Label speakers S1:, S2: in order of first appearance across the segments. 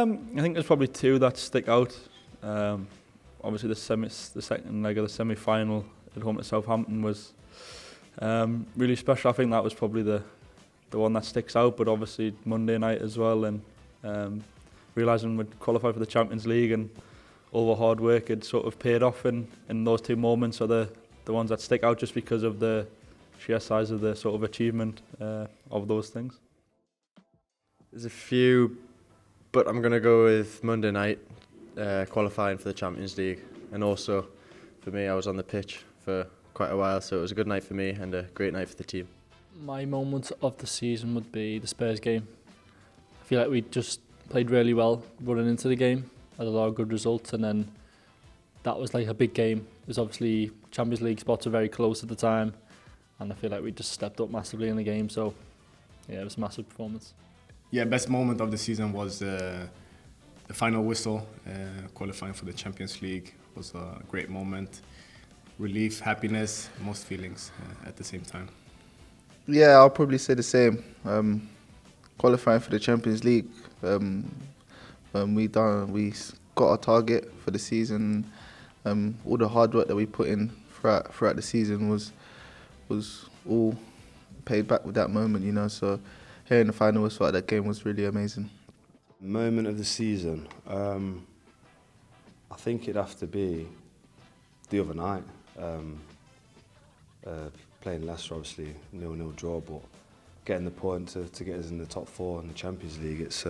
S1: I think there's probably two that stick out. Obviously, the second leg of the semi-final at home to Southampton was really special. I think that was probably the one that sticks out. But obviously Monday night as well, and realising we'd qualify for the Champions League and all the hard work had sort of paid off in those two moments are the ones that stick out just because of the sheer size of the sort of achievement of those things.
S2: There's a few, but I'm going to go with Monday night, qualifying for the Champions League. And also, for me, I was on the pitch for quite a while, so it was a good night for me and a great night for the team.
S3: My moment of the season would be the Spurs game. I feel like we just played really well running into the game, had a lot of good results, and then that was like a big game. It was obviously Champions League spots are very close at the time, and I feel like we just stepped up massively in the game, so yeah, it was a massive performance.
S4: Yeah, best moment of the season was the final whistle, qualifying for the Champions League was a great moment. Relief, happiness, most feelings at the same time.
S5: Yeah, I'll probably say the same. Qualifying for the Champions League, we got our target for the season. All the hard work that we put in throughout the season was all paid back with that moment, you know. So hearing the final whistle at that game was really amazing.
S6: Moment of the season, I think it'd have to be the other night. Playing Leicester, obviously 0-0 draw, but getting the point to get us in the top four in the Champions League, it's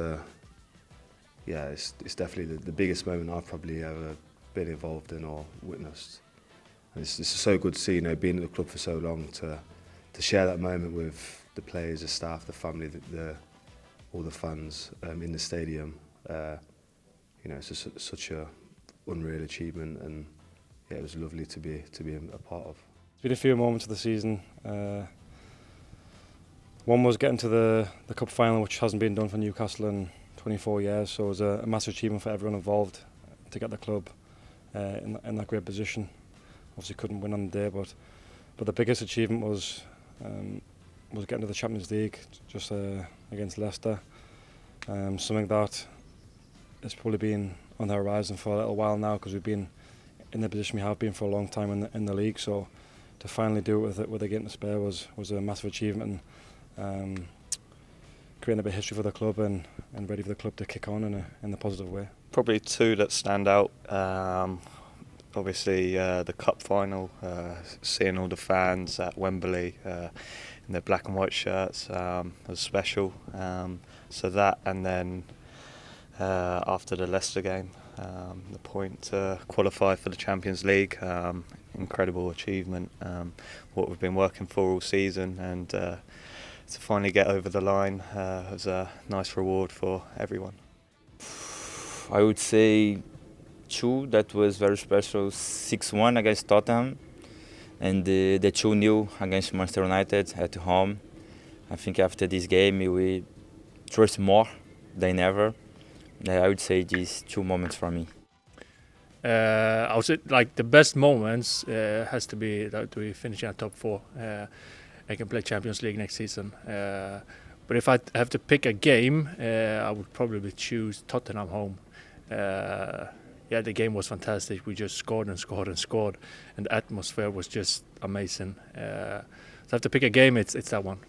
S6: definitely the biggest moment I've probably ever been involved in or witnessed. And it's so good to see, you know, being at the club for so long, to share that moment with the players, the staff, the family, all the fans in the stadium. You know, it's just such a unreal achievement, and yeah, it was lovely to be a part of.
S7: It's been a few moments of the season. One was getting to the cup final, which hasn't been done for Newcastle in 24 years, so it was a massive achievement for everyone involved to get the club in that great position. Obviously couldn't win on the day, but the biggest achievement was getting to the Champions League just against Leicester. Something that has probably been on the horizon for a little while now, because we've been in the position we have been for a long time in the league. So to finally do it with a game to spare was a massive achievement, and creating a bit of history for the club and ready for the club to kick on in a positive way.
S8: Probably two that stand out. Obviously the cup final, seeing all the fans at Wembley in their black and white shirts was special. So that, and then after the Leicester game, the point to qualify for the Champions League, incredible achievement, what we've been working for all season, and to finally get over the line was a nice reward for everyone.
S9: I would say two that was very special: 6-1 against Tottenham, and the 2-0 against Manchester United at home. I think after this game we trust more than ever. I would say these two moments for me.
S10: I would say like the best moments has to be that we finish in top four. I can play Champions League next season. But if I have to pick a game, I would probably choose Tottenham home. Yeah, the game was fantastic. We just scored and scored and scored, and the atmosphere was just amazing. So I have to pick a game, it's that one.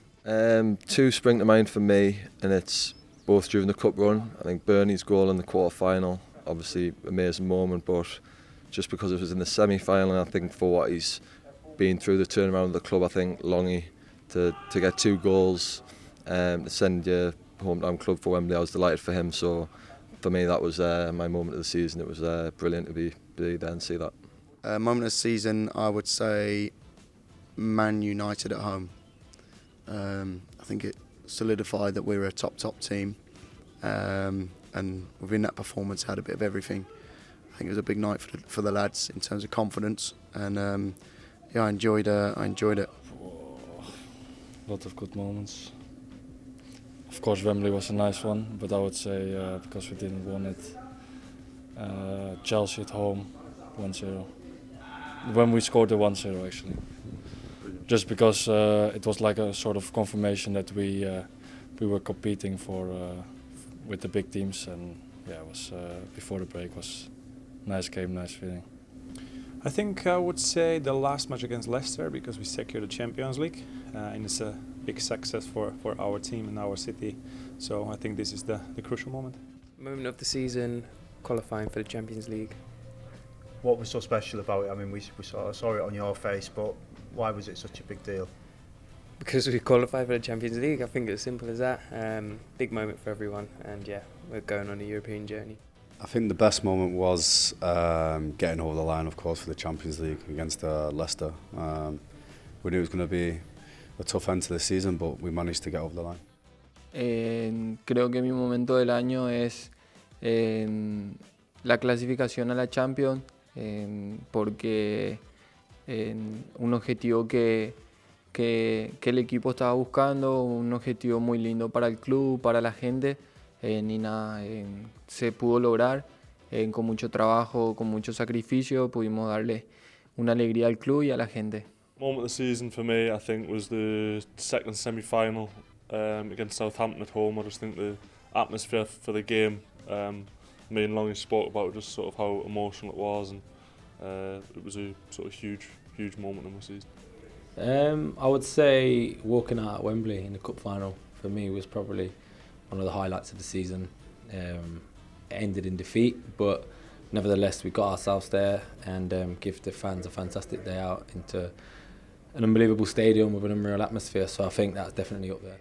S11: Two spring to mind for me, and it's both during the cup run. I think Bernie's goal in the quarter-final, obviously amazing moment, but just because it was in the semi-final, and I think for what he's been through the turnaround of the club, I think Longy to get 2 goals, to send your hometown club for Wembley, I was delighted for him. So for me, that was my moment of the season. It was brilliant to be there and see that.
S12: Moment of the season, I would say Man United at home. I think it solidified that we were a top team, and within that performance had a bit of everything. I think it was a big night for the lads in terms of confidence, and yeah, I enjoyed it.
S7: Lot of good moments. Of course, Wembley was a nice one, but I would say because we didn't win it, Chelsea at home, 1-0. When we scored the 1-0 actually, just because it was like a sort of confirmation that we were competing with the big teams, and it was before the break was nice game, nice feeling.
S13: I think I would say the last match against Leicester, because we secured the Champions League, and it's a big success for our team and our city. So I think this is the crucial moment.
S14: Moment of the season, qualifying for the Champions League.
S6: What was so special about it? I mean, we saw it on your face, but why was it such a big deal?
S14: Because we qualified for the Champions League, I think it's as simple as that. Big moment for everyone, and yeah, we're going on a European journey.
S15: I think the best moment was getting over the line, of course, for the Champions League against Leicester. We knew it was going to be a tough end to the season, but we managed to get over the line.
S16: Creo que mi momento del año es la clasificación a la Champions, porque un objetivo que el equipo estaba buscando, un objetivo muy lindo para el club, para la gente, y nada, se pudo lograr con mucho trabajo, con mucho sacrificio, pudimos darle una alegría al club y a la gente.
S17: Moment of the season for me, I think, was the second semi-final against Southampton at home. I just think the atmosphere for the game, me and Longy spoke about just sort of how emotional it was, and it was a sort of huge moment in the season.
S18: I would say walking out at Wembley in the cup final for me was probably one of the highlights of the season. It ended in defeat, but nevertheless we got ourselves there and give the fans a fantastic day out into an unbelievable stadium with an unreal atmosphere, so I think that's definitely up there.